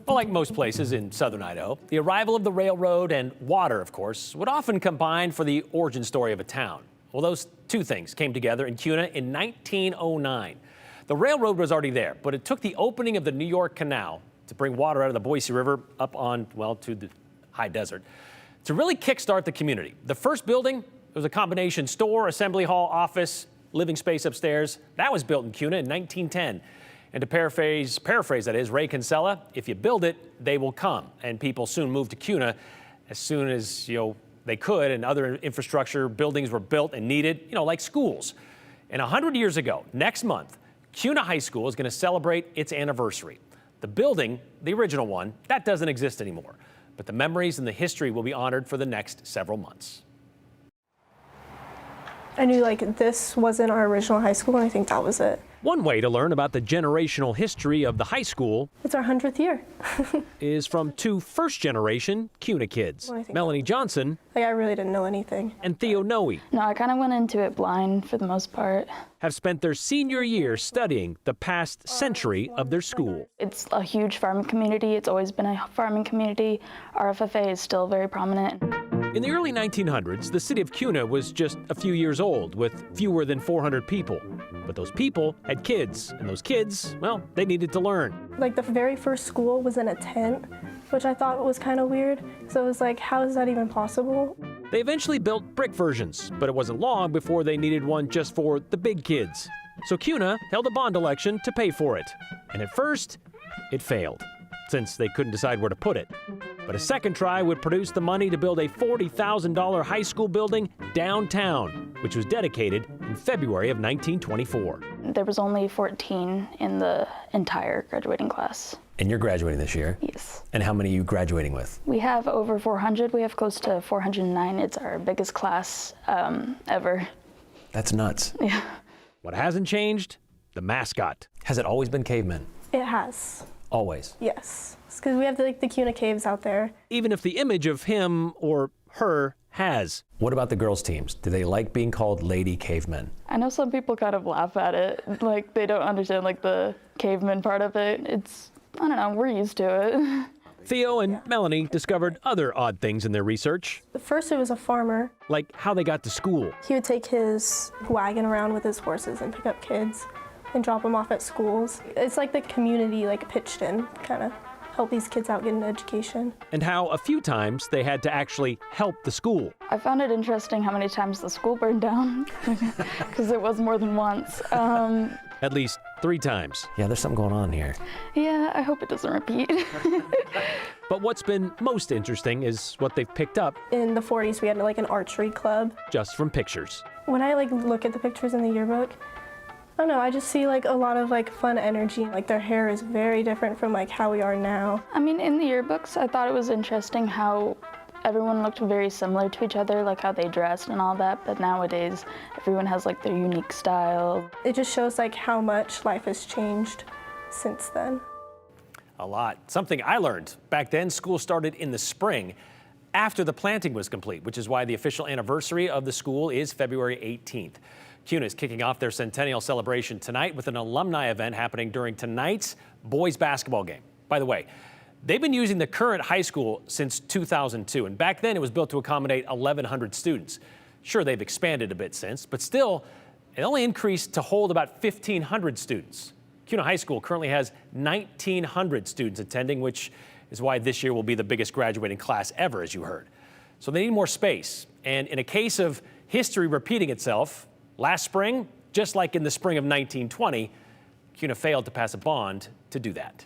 Well, like most places in southern Idaho, the arrival of the railroad and water, of course, would often combine for the origin story of a town. Well, those two things came together in Kuna in 1909. The railroad was already there, but it took the opening of the New York Canal to bring water out of the Boise River up on, well, to the high desert to really kickstart the community. The first building was a combination store, assembly hall, office, living space upstairs. That was built in Kuna in 1910. And to paraphrase that is, Ray Kinsella, if you build it, they will come. And people soon moved to Kuna as soon as, they could, and other infrastructure buildings were built and needed, like schools. And 100 years ago, next month, Kuna High School is going to celebrate its anniversary. The building, the original one, that doesn't exist anymore. But the memories and the history will be honored for the next several months. I knew this wasn't our original high school, and I think that was it. One way to learn about the generational history of the high school, it's our 100th year, is from two first-generation Kuna kids, Melanie Johnson, I really didn't know anything, and Theo Noe. No, I kind of went into it blind for the most part. Have spent their senior year studying the past century of their school. It's a huge farming community. It's always been a farming community. RFFA is still very prominent. In the early 1900s, the city of Kuna was just a few years old with fewer than 400 people. But those people had kids, and those kids, well, they needed to learn. The very first school was in a tent, which I thought was kind of weird. So it was how is that even possible? They eventually built brick versions, but it wasn't long before they needed one just for the big kids. So Kuna held a bond election to pay for it. And at first, it failed, since they couldn't decide where to put it. But a second try would produce the money to build a $40,000 high school building downtown, which was dedicated in February of 1924. There was only 14 in the entire graduating class. And you're graduating this year? Yes. And how many are you graduating with? We have over 400. We have close to 409. It's our biggest class ever. That's nuts. Yeah. What hasn't changed? The mascot. Has it always been cavemen? It has. Always? Yes. It's because we have the Kuna caves out there. Even if the image of him or her has. What about the girls' teams? Do they like being called Lady Cavemen? I know some people kind of laugh at it. They don't understand the caveman part of it. I don't know, we're used to it. Theo and Melanie discovered other odd things in their research. First, it was a farmer. Like how they got to school. He would take his wagon around with his horses and pick up kids and drop them off at schools. It's like the community pitched in, kind of help these kids out get an education. And how a few times they had to actually help the school. I found it interesting how many times the school burned down, because it was more than once. At least 3 times. Yeah, there's something going on here. Yeah, I hope it doesn't repeat. But what's been most interesting is what they've picked up. In the 40s, we had an archery club. Just from pictures. When I look at the pictures in the yearbook, I don't know, I just see a lot of fun energy. Their hair is very different from how we are now. I mean, in the yearbooks, I thought it was interesting how everyone looked very similar to each other, how they dressed and all that, but nowadays everyone has their unique style. It just shows how much life has changed since then. A lot. Something I learned back then, school started in the spring after the planting was complete, which is why the official anniversary of the school is February 18th. Kuna is kicking off their centennial celebration tonight with an alumni event happening during tonight's boys basketball game. By the way, they've been using the current high school since 2002, and back then it was built to accommodate 1,100 students. Sure, they've expanded a bit since, but still, it only increased to hold about 1,500 students. Kuna High School currently has 1,900 students attending, which is why this year will be the biggest graduating class ever, as you heard. So they need more space, and in a case of history repeating itself, last spring, just like in the spring of 1920, Kuna failed to pass a bond to do that.